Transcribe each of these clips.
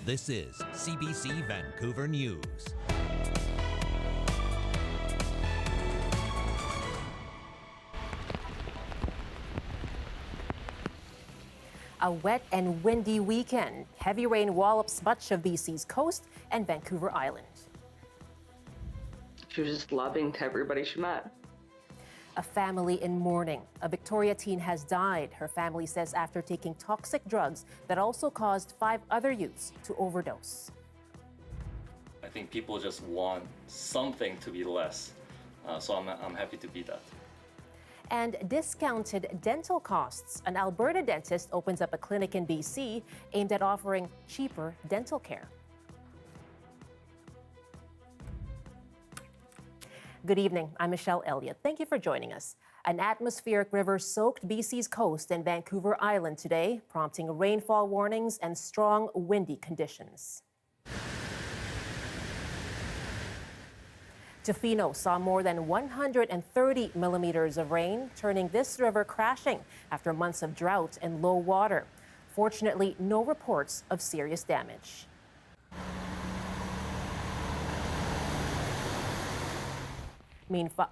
This is CBC Vancouver News. A wet and windy weekend. Heavy rain wallops much of BC's coast and Vancouver Island. She was just loving to everybody she met. A family in mourning. A Victoria teen has died, her family says, after taking toxic drugs that also caused 5 other youths to overdose. I think people just want something to be less, so I'm happy to be that. And discounted dental costs. An Alberta dentist opens up a clinic in BC aimed at offering cheaper dental care. Good evening, I'm Michelle Eliot. Thank you for joining us. An atmospheric river soaked BC's coast and Vancouver Island today, prompting rainfall warnings and strong windy conditions. Tofino saw more than 130 millimeters of rain, turning this river crashing after months of drought and low water. Fortunately, no reports of serious damage.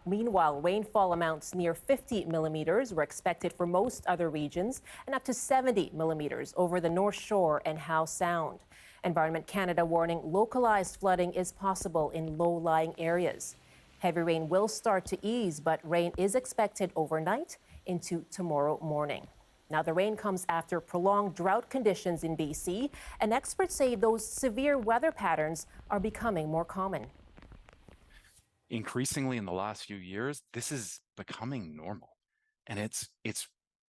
Meanwhile, rainfall amounts near 50 millimeters were expected for most other regions and up to 70 millimeters over the North Shore and Howe Sound. Environment Canada warning localized flooding is possible in low-lying areas. Heavy rain will start to ease, but rain is expected overnight into tomorrow morning. Now, the rain comes after prolonged drought conditions in BC, and experts say those severe weather patterns are becoming more common. Increasingly in the last few years, this is becoming normal, and it's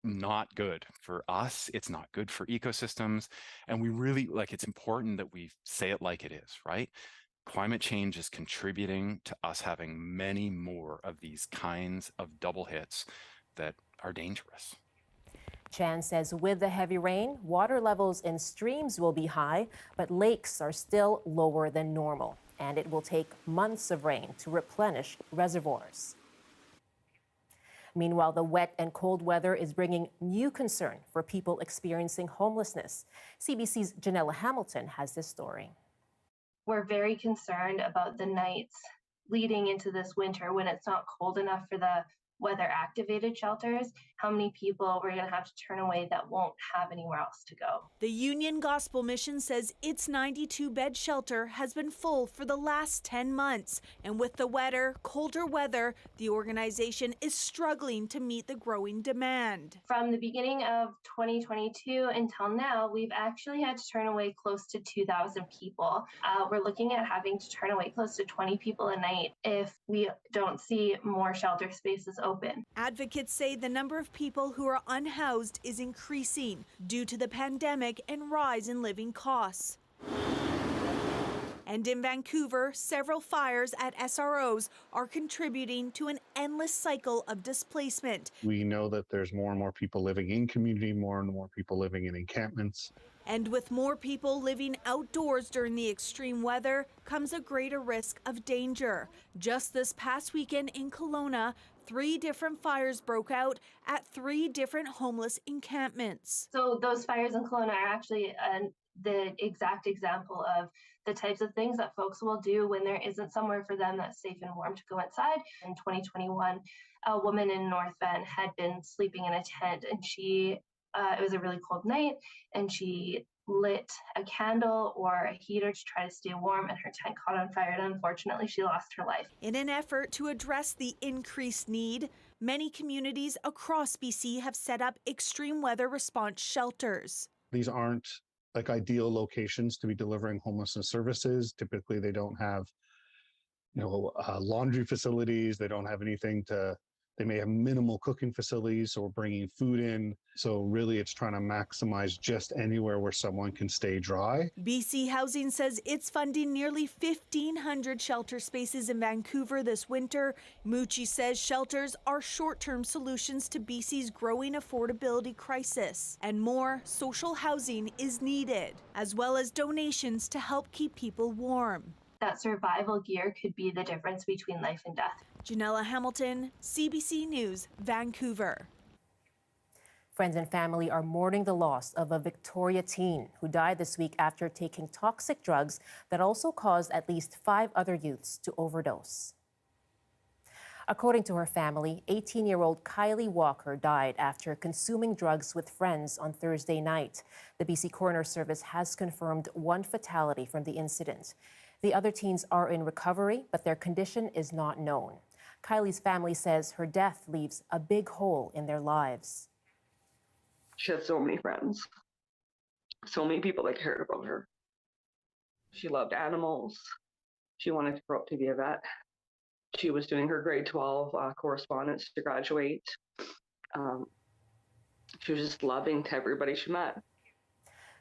not good for us. It's not good for ecosystems, and we really it's important that we say it like it is, right? Climate change is contributing to us having many more of these kinds of double hits that are dangerous. Chan says with the heavy rain, water levels in streams will be high, but lakes are still lower than normal, and it will take months of rain to replenish reservoirs. Meanwhile, the wet and cold weather is bringing new concern for people experiencing homelessness. CBC's Janella Hamilton has this story. We're very concerned about the nights leading into this winter when it's not cold enough for the weather-activated shelters, how many people we're going to have to turn away that won't have anywhere else to go. The Union Gospel Mission says its 92-bed shelter has been full for the last 10 months. And with the wetter, colder weather, the organization is struggling to meet the growing demand. From the beginning of 2022 until now, we've actually had to turn away close to 2,000 people. We're looking at having to turn away close to 20 people a night if we don't see more shelter spaces open. Advocates say the number of people who are unhoused is increasing due to the pandemic and rise in living costs. And in Vancouver, several fires at SROs are contributing to an endless cycle of displacement. We know that there's more and more people living in community, more and more people living in encampments. And with more people living outdoors during the extreme weather comes a greater risk of danger. Just this past weekend in Kelowna, 3 different fires broke out at 3 different homeless encampments. So those fires in Kelowna are actually the exact example of the types of things that folks will do when there isn't somewhere for them that's safe and warm to go inside. In 2021, a woman in North Van had been sleeping in a tent, and it was a really cold night, and she lit a candle or a heater to try to stay warm, and her tent caught on fire, and unfortunately she lost her life. In an effort to address the increased need, many communities across BC have set up extreme weather response shelters. These aren't ideal locations to be delivering homelessness services. Typically they don't have laundry facilities. They don't have anything they may have minimal cooking facilities, so we're bringing food in. So really it's trying to maximize just anywhere where someone can stay dry. BC Housing says it's funding nearly 1,500 shelter spaces in Vancouver this winter. Mucci says shelters are short-term solutions to BC's growing affordability crisis, and more social housing is needed, as well as donations to help keep people warm. That survival gear could be the difference between life and death. Janella Hamilton, CBC News, Vancouver. Friends and family are mourning the loss of a Victoria teen who died this week after taking toxic drugs that also caused at least 5 other youths to overdose. According to her family, 18-year-old Kylie Walker died after consuming drugs with friends on Thursday night. The BC Coroner Service has confirmed 1 fatality from the incident. The other teens are in recovery, but their condition is not known. Kylie's family says her death leaves a big hole in their lives. She had so many friends, so many people that cared about her. She loved animals. She wanted to grow up to be a vet. She was doing her grade 12 correspondence to graduate. She was just loving to everybody she met.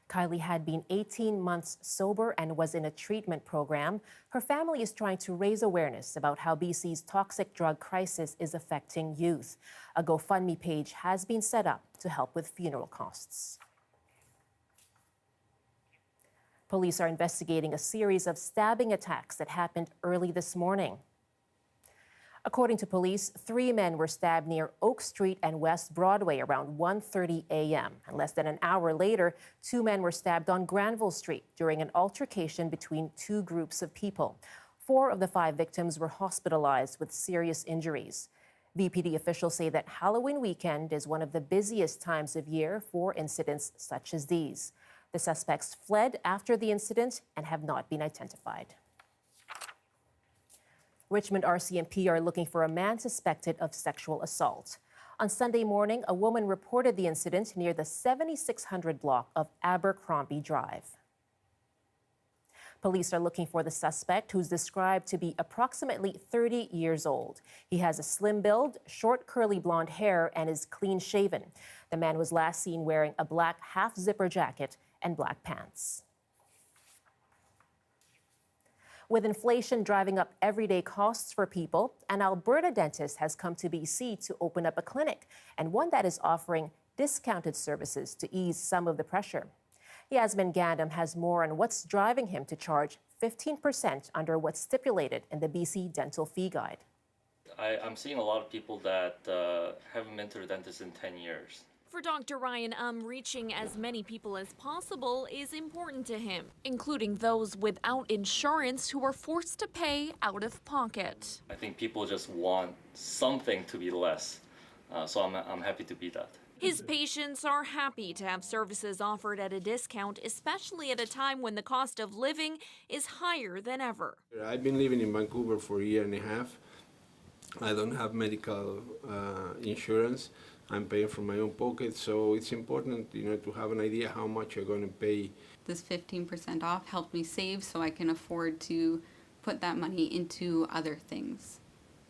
Kylie had been 18 months sober and was in a treatment program. Her family is trying to raise awareness about how BC's toxic drug crisis is affecting youth. A GoFundMe page has been set up to help with funeral costs. Police are investigating a series of stabbing attacks that happened early this morning. According to police, 3 men were stabbed near Oak Street and West Broadway around 1:30 a.m. And less than an hour later, 2 men were stabbed on Granville Street during an altercation between 2 groups of people. 4 of the 5 victims were hospitalized with serious injuries. VPD officials say that Halloween weekend is one of the busiest times of year for incidents such as these. The suspects fled after the incident and have not been identified. Richmond RCMP are looking for a man suspected of sexual assault. On Sunday morning, a woman reported the incident near the 7600 block of Abercrombie Drive. Police are looking for the suspect, who's described to be approximately 30 years old. He has a slim build, short curly blonde hair, and is clean-shaven. The man was last seen wearing a black half-zipper jacket and black pants. With inflation driving up everyday costs for people, an Alberta dentist has come to BC to open up a clinic, and one that is offering discounted services to ease some of the pressure. Yasmin Gandam has more on what's driving him to charge 15% under what's stipulated in the BC Dental Fee Guide. I'm seeing a lot of people that haven't been to the dentist in 10 years. For Dr. Ryan, reaching as many people as possible is important to him, including those without insurance who are forced to pay out of pocket. I think people just want something to be less, so I'm happy to be that. His patients are happy to have services offered at a discount, especially at a time when the cost of living is higher than ever. I've been living in Vancouver for a year and a half. I don't have medical insurance. I'm paying from my own pocket, so it's important, to have an idea how much you're going to pay. This 15% off helped me save so I can afford to put that money into other things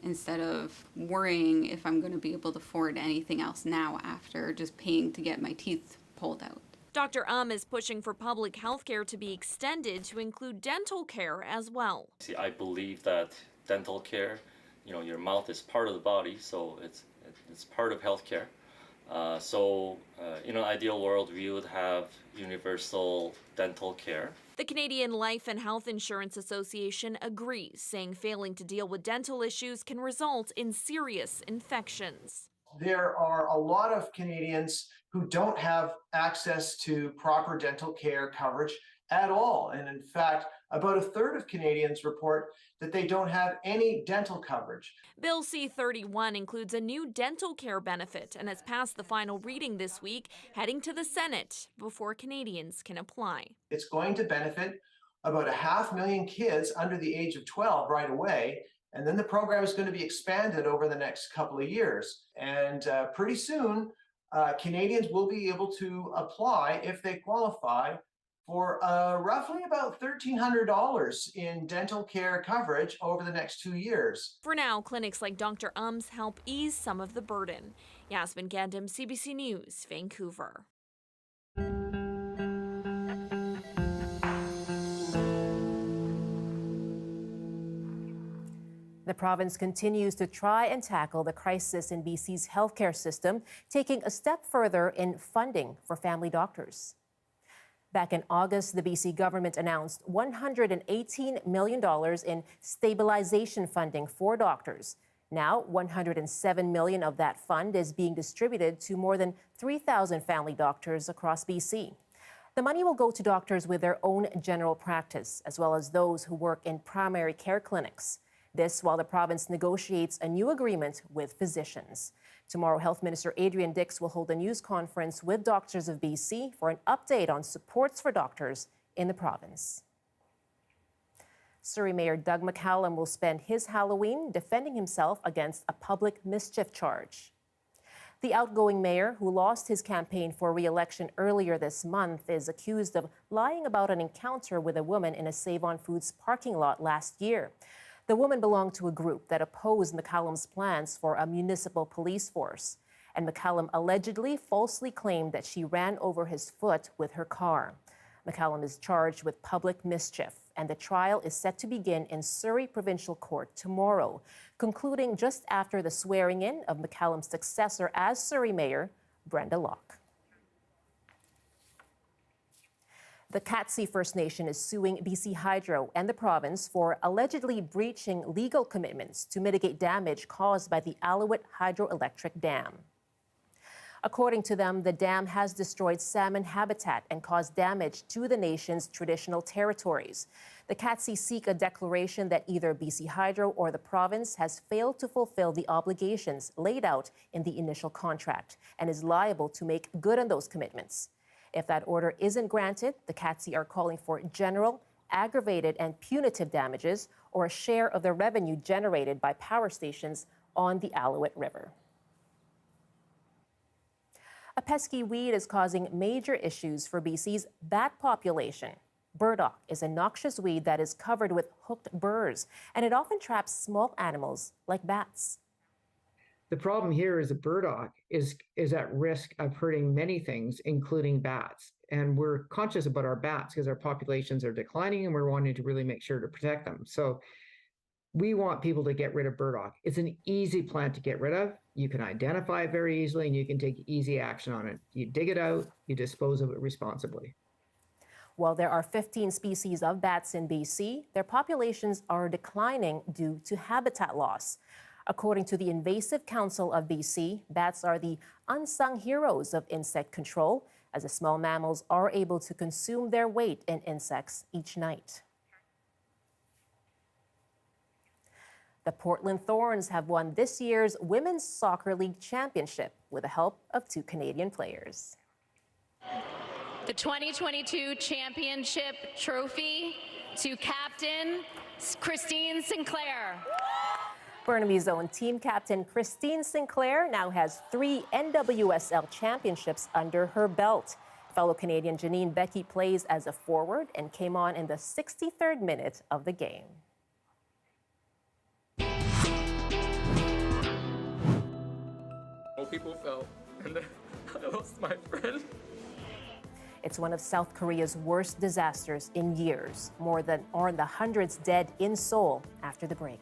instead of worrying if I'm going to be able to afford anything else now after just paying to get my teeth pulled out. Dr. is pushing for public health care to be extended to include dental care as well. See, I believe that dental care, your mouth is part of the body, so it's part of healthcare. In an ideal world, we would have universal dental care. The Canadian Life and Health Insurance Association agrees, saying failing to deal with dental issues can result in serious infections. There are a lot of Canadians who don't have access to proper dental care coverage at all. And in fact, about a third of Canadians report that they don't have any dental coverage. Bill C-31 includes a new dental care benefit and has passed the final reading this week, heading to the Senate before Canadians can apply. It's going to benefit about 500,000 kids under the age of 12 right away. And then the program is going to be expanded over the next couple of years. And pretty soon, Canadians will be able to apply if they qualify for roughly about $1,300 in dental care coverage over the next 2 years. For now, clinics like Dr. help ease some of the burden. Yasmin Gandam, CBC News, Vancouver. The province continues to try and tackle the crisis in BC's healthcare system, taking a step further in funding for family doctors. Back in August, the BC government announced $118 million in stabilization funding for doctors. Now, $107 million of that fund is being distributed to more than 3,000 family doctors across BC. The money will go to doctors with their own general practice, as well as those who work in primary care clinics. This while the province negotiates a new agreement with physicians. Tomorrow, Health Minister Adrian Dix will hold a news conference with doctors of BC for an update on supports for doctors in the province. Surrey Mayor Doug McCallum will spend his Halloween defending himself against a public mischief charge. The outgoing mayor, who lost his campaign for re-election earlier this month, is accused of lying about an encounter with a woman in a Save-On-Foods parking lot last year. The woman belonged to a group that opposed McCallum's plans for a municipal police force. And McCallum allegedly falsely claimed that she ran over his foot with her car. McCallum is charged with public mischief, and the trial is set to begin in Surrey Provincial Court tomorrow, concluding just after the swearing-in of McCallum's successor as Surrey Mayor, Brenda Locke. The Katzie First Nation is suing BC Hydro and the province for allegedly breaching legal commitments to mitigate damage caused by the Alouette hydroelectric dam. According to them, the dam has destroyed salmon habitat and caused damage to the nation's traditional territories. The Katzie seek a declaration that either BC Hydro or the province has failed to fulfill the obligations laid out in the initial contract and is liable to make good on those commitments. If that order isn't granted, the Katzie are calling for general, aggravated, and punitive damages or a share of the revenue generated by power stations on the Alouette River. A pesky weed is causing major issues for BC's bat population. Burdock is a noxious weed that is covered with hooked burrs, and it often traps small animals like bats. The problem here is that burdock is at risk of hurting many things, including bats. And we're conscious about our bats because our populations are declining and we're wanting to really make sure to protect them. So we want people to get rid of burdock. It's an easy plant to get rid of. You can identify it very easily and you can take easy action on it. You dig it out, you dispose of it responsibly. While there are 15 species of bats in BC, their populations are declining due to habitat loss. According to the Invasive Council of BC, bats are the unsung heroes of insect control, as the small mammals are able to consume their weight in insects each night. The Portland Thorns have won this year's Women's Soccer League Championship with the help of 2 Canadian players. The 2022 championship trophy to captain Christine Sinclair. Burnaby's own team captain Christine Sinclair now has 3 NWSL championships under her belt. Fellow Canadian Janine Becky plays as a forward and came on in the 63rd minute of the game. People felt, and then I lost my friend. It's one of South Korea's worst disasters in years. More than the hundreds dead in Seoul after the break.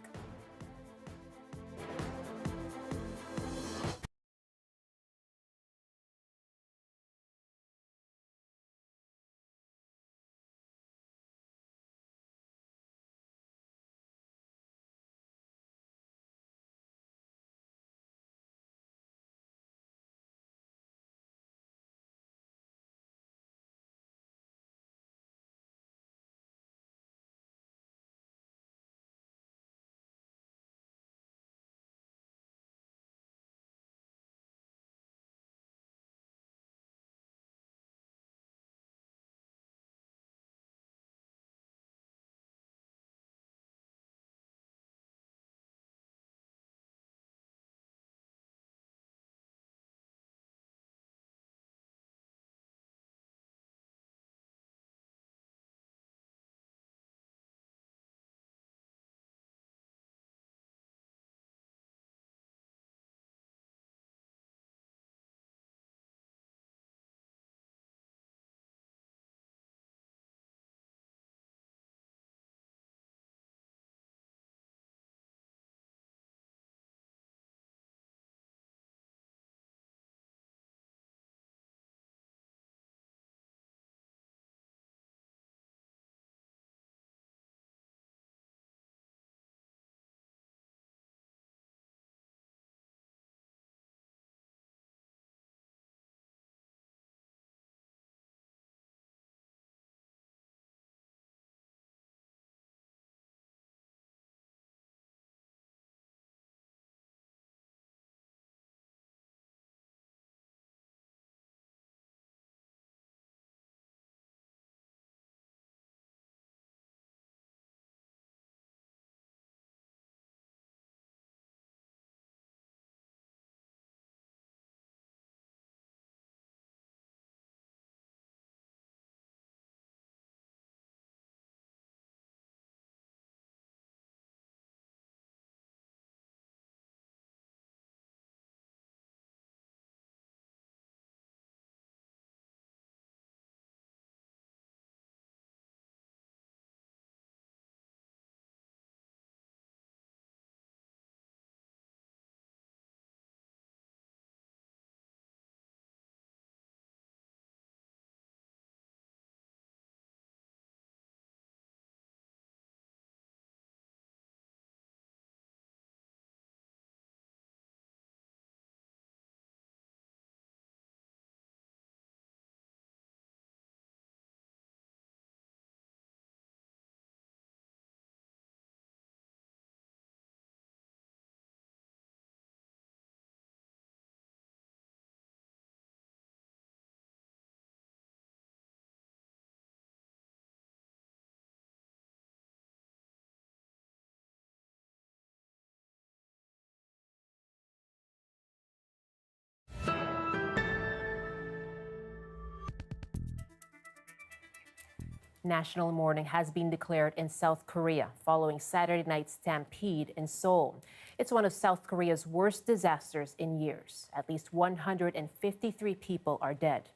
National mourning has been declared in South Korea following Saturday night's stampede in Seoul. It's one of South Korea's worst disasters in years. At least 153 people are dead.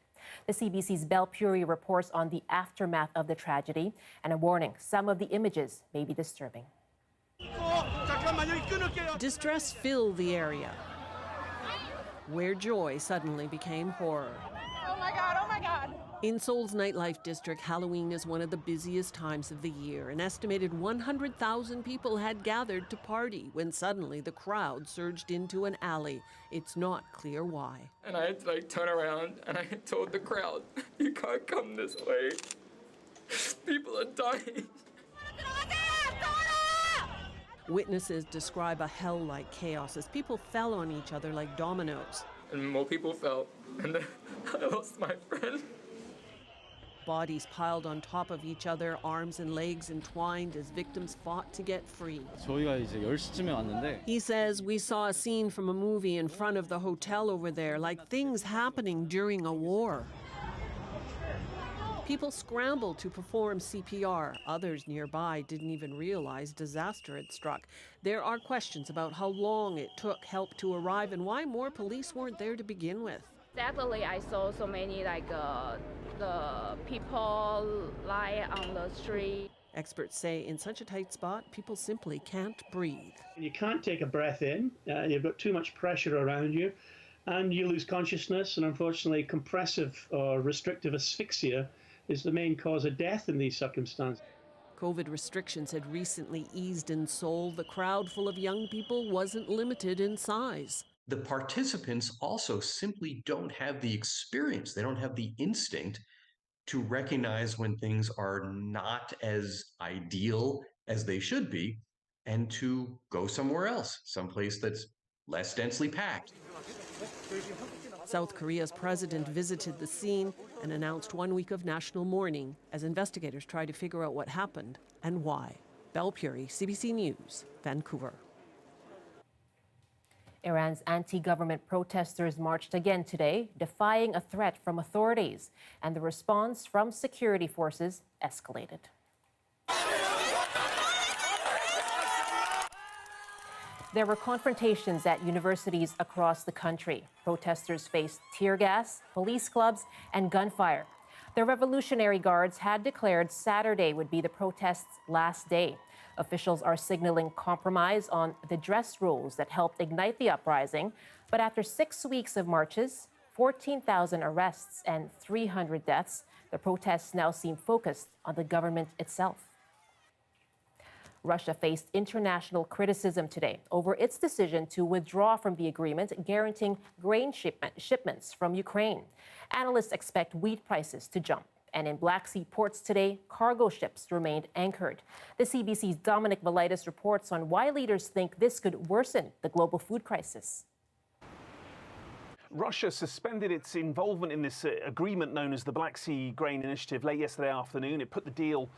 The CBC's Belle Puri reports on the aftermath of the tragedy and a warning: some of the images may be disturbing. Distress filled the area, where joy suddenly became horror. Oh my God, oh my God. In Seoul's nightlife district, Halloween is one of the busiest times of the year. An estimated 100,000 people had gathered to party when suddenly the crowd surged into an alley. It's not clear why. And I had to turn around and I told the crowd, you can't come this way. People are dying. Witnesses describe a hell-like chaos as people fell on each other like dominoes. And more people fell, and then I lost my friend. Bodies piled on top of each other, arms and legs entwined as victims fought to get free. 저희가 이제 10시쯤에 왔는데 He says, we saw a scene from a movie in front of the hotel over there, like things happening during a war. People scrambled to perform CPR. Others nearby didn't even realize disaster had struck. There are questions about how long it took help to arrive and why more police weren't there to begin with. Definitely, I saw so many the people lie on the street. Experts say in such a tight spot, people simply can't breathe. You can't take a breath in. You've got too much pressure around you, and you lose consciousness. And unfortunately, compressive or restrictive asphyxia is the main cause of death in these circumstances. COVID restrictions had recently eased in Seoul. The crowd full of young people wasn't limited in size. The participants also simply don't have the experience. They don't have the instinct to recognize when things are not as ideal as they should be and to go somewhere else, someplace that's less densely packed. South Korea's president visited the scene and announced 1 week of national mourning as investigators try to figure out what happened and why. Belle Puri, CBC News, Vancouver. Iran's anti-government protesters marched again today, defying a threat from authorities, and the response from security forces escalated. There were confrontations at universities across the country. Protesters faced tear gas, police clubs, and gunfire. The Revolutionary Guards had declared Saturday would be the protest's last day. Officials are signaling compromise on the dress rules that helped ignite the uprising. But after 6 weeks of marches, 14,000 arrests, and 300 deaths, the protests now seem focused on the government itself. Russia faced international criticism today over its decision to withdraw from the agreement guaranteeing grain shipments from Ukraine. Analysts expect wheat prices to jump. And in Black Sea ports today, cargo ships remained anchored. The CBC's Dominic Velitis reports on why leaders think this could worsen the global food crisis. Russia suspended its involvement in this agreement known as the Black Sea Grain Initiative late yesterday afternoon. It put the deal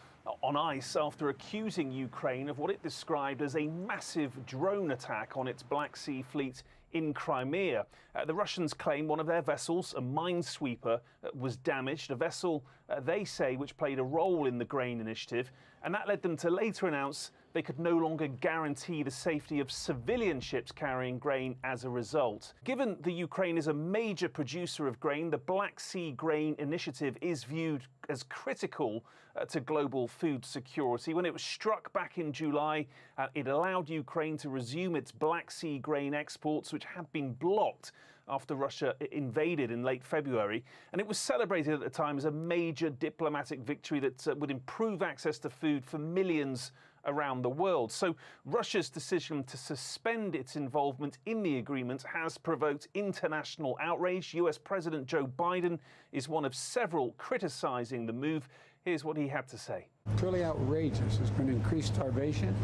on ice after accusing Ukraine of what it described as a massive drone attack on its Black Sea fleet in Crimea. The Russians claim one of their vessels, a minesweeper, was damaged, a vessel, they say, which played a role in the grain initiative, and that led them to later announce they could no longer guarantee the safety of civilian ships carrying grain as a result. Given the Ukraine is a major producer of grain, the Black Sea Grain Initiative is viewed as critical to global food security. When it was struck back in July, it allowed Ukraine to resume its Black Sea grain exports, which had been blocked after Russia invaded in late February. And it was celebrated at the time as a major diplomatic victory that would improve access to food for millions around the world. So Russia's decision to suspend its involvement in the agreement has provoked international outrage. US President Joe Biden is one of several criticizing the move. Here's what he had to say. Truly outrageous. It's going to increase starvation.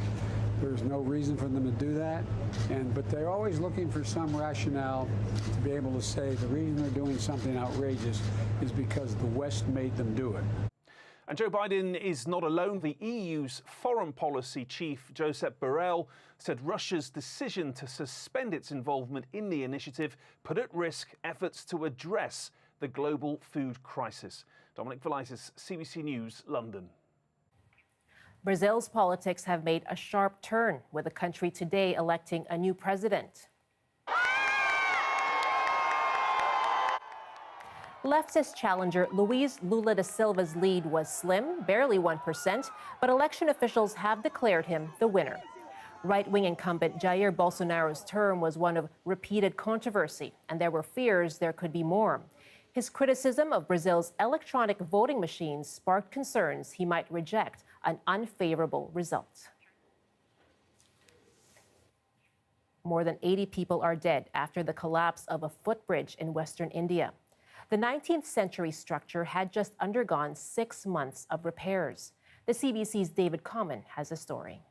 There's no reason for them to do that. But they're always looking for some rationale to be able to say the reason they're doing something outrageous is because the West made them do it. And Joe Biden is not alone. The EU's foreign policy chief, Josep Borrell, said Russia's decision to suspend its involvement in the initiative put at risk efforts to address the global food crisis. Dominic Velitis, CBC News, London. Brazil's politics have made a sharp turn, with the country today electing a new president. Leftist challenger Luiz Lula da Silva's lead was slim, barely 1%, but election officials have declared him the winner. Right-wing incumbent Jair Bolsonaro's term was one of repeated controversy, and there were fears there could be more. His criticism of Brazil's electronic voting machines sparked concerns he might reject an unfavorable result. More than 80 people are dead after the collapse of a footbridge in western India. The 19th century structure had just undergone 6 months of repairs. The CBC's David Common has a story.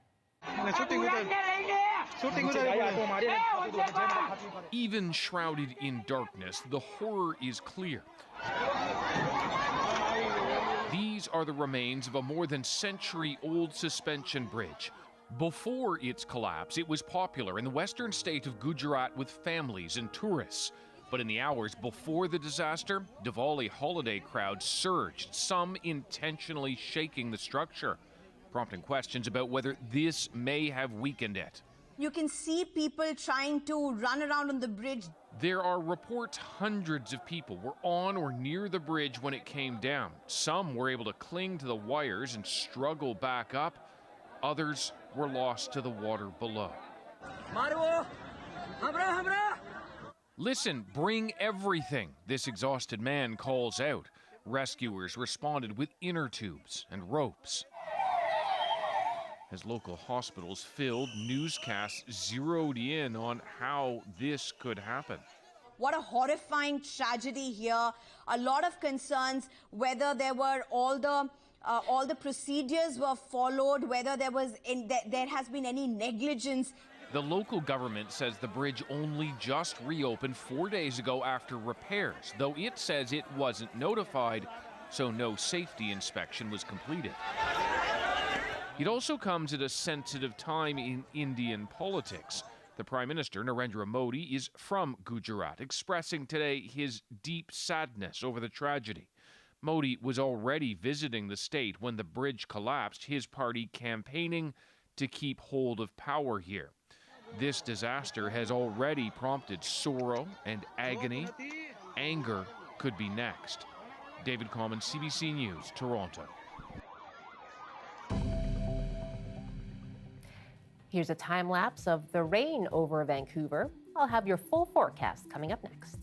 Even shrouded in darkness, the horror is clear. These are the remains of a more than century-old suspension bridge. Before its collapse, it was popular in the western state of Gujarat with families and tourists. But in the hours before the disaster, Diwali holiday crowds surged, some intentionally shaking the structure, prompting questions about whether this may have weakened it. You can see people trying to run around on the bridge. There are reports hundreds of people were on or near the bridge when it came down. Some were able to cling to the wires and struggle back up. Others were lost to the water below. Listen, bring everything, this exhausted man calls out. Rescuers responded with inner tubes and ropes. As local hospitals filled, newscasts zeroed in on how this could happen. What a horrifying tragedy here. A lot of concerns whether there were all the procedures were followed, whether there has been any negligence. The local government says the bridge only just reopened 4 days ago after repairs, though it says it wasn't notified, so no safety inspection was completed. It also comes at a sensitive time in Indian politics. The Prime Minister, Narendra Modi, is from Gujarat, expressing today his deep sadness over the tragedy. Modi was already visiting the state when the bridge collapsed, his party campaigning to keep hold of power here. This disaster has already prompted sorrow and agony. Anger could be next. David Common, CBC News, Toronto. Here's a time lapse of the rain over Vancouver. I'll have your full forecast coming up next.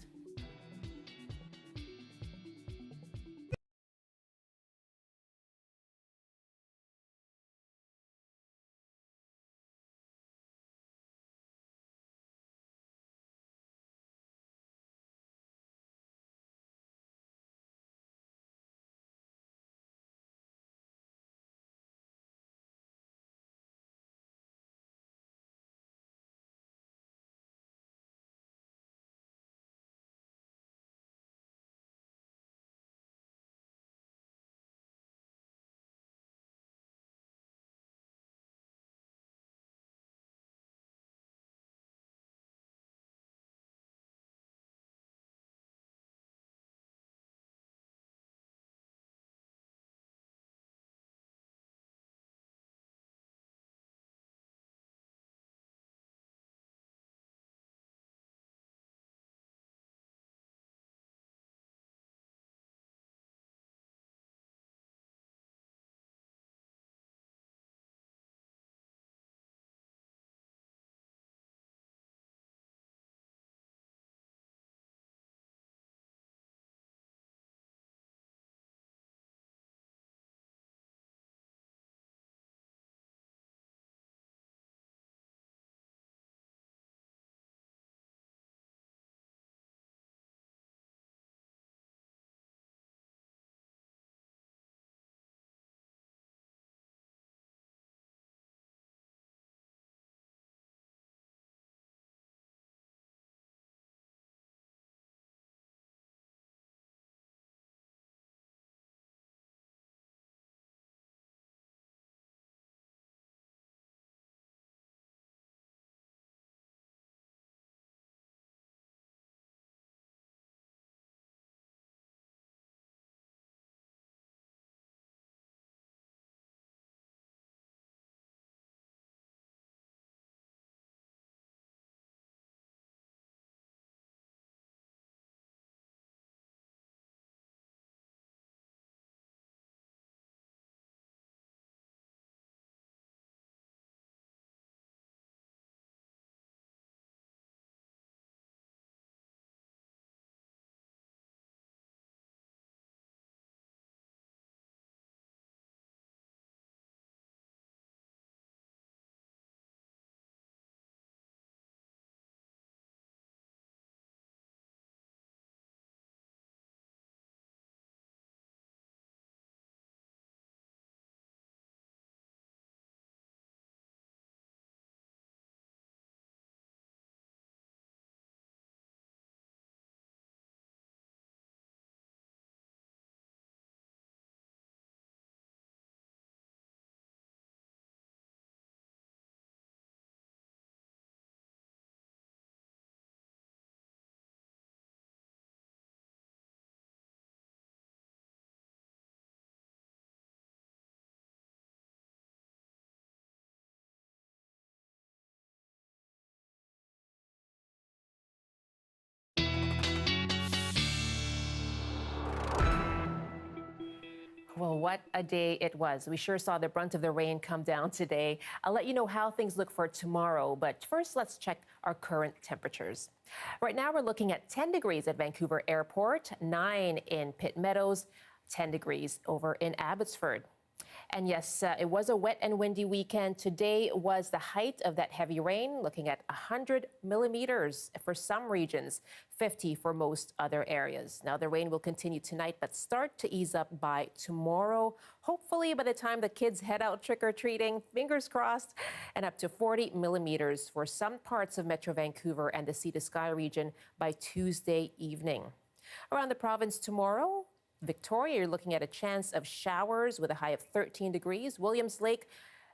Well, what a day it was. We sure saw the brunt of the rain come down today. I'll let you know how things look for tomorrow, but first let's check our current temperatures. Right now we're looking at 10 degrees at Vancouver Airport, 9 in Pitt Meadows, 10 degrees over in Abbotsford. And yes, it was a wet and windy weekend. Today was the height of that heavy rain, looking at 100 millimeters for some regions, 50 for most other areas. Now, the rain will continue tonight, but start to ease up by tomorrow. Hopefully, by the time the kids head out trick-or-treating, fingers crossed, and up to 40 millimeters for some parts of Metro Vancouver and the Sea to Sky region by Tuesday evening. Around the province tomorrow, Victoria, you're looking at a chance of showers with a high of 13 degrees. Williams Lake,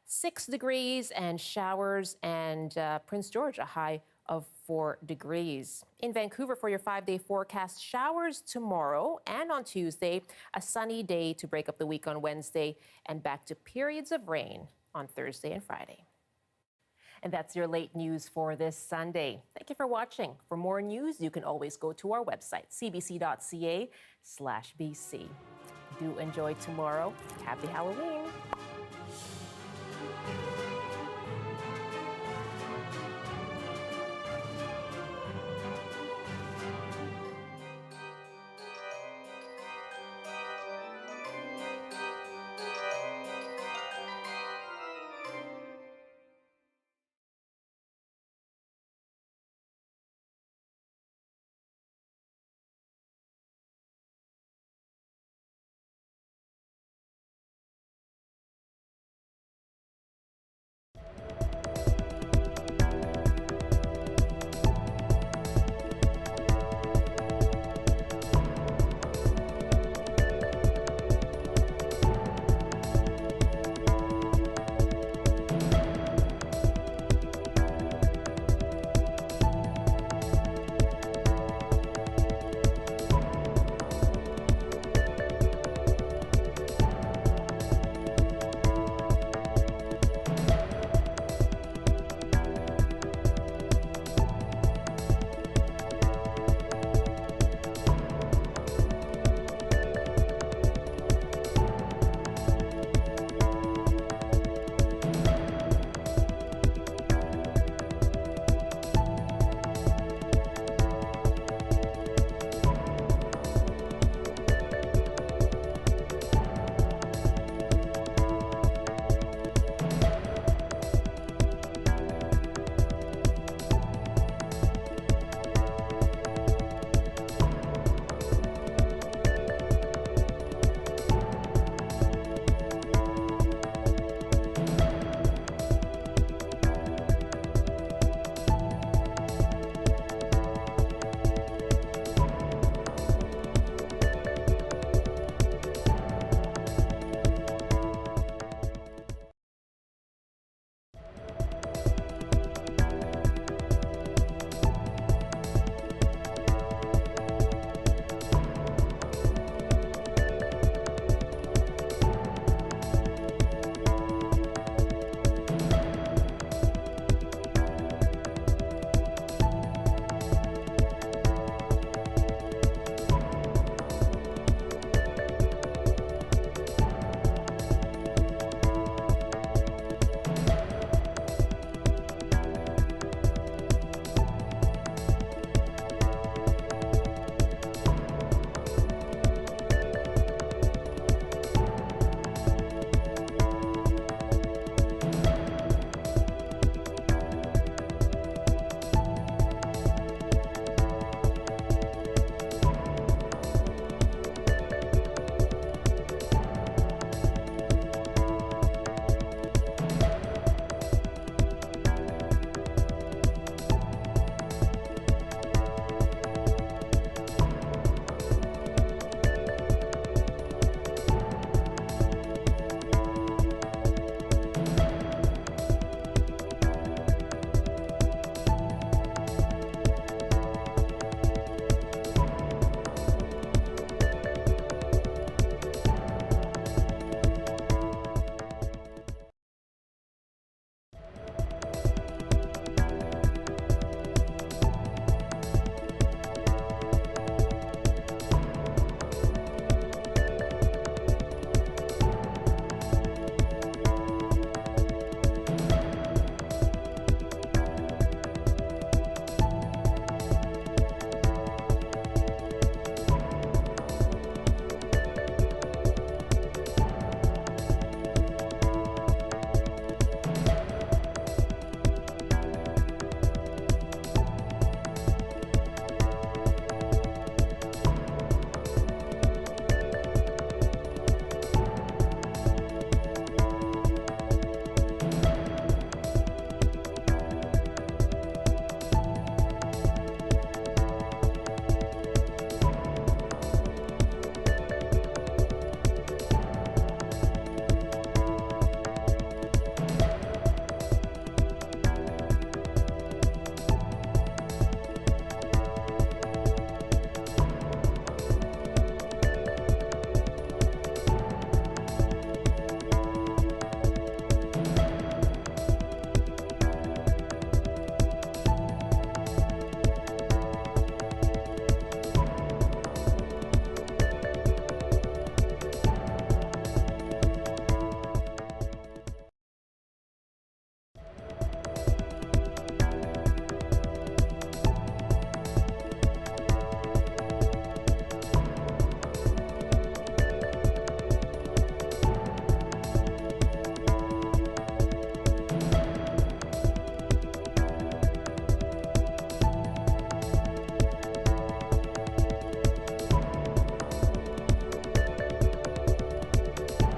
6 degrees and showers. And Prince George, a high of 4 degrees. In Vancouver for your 5-day forecast, showers tomorrow and on Tuesday, a sunny day to break up the week on Wednesday, and back to periods of rain on Thursday and Friday. And that's your late news for this Sunday. Thank you for watching. For more news, you can always go to our website, cbc.ca/BC. Do enjoy tomorrow. Happy Halloween.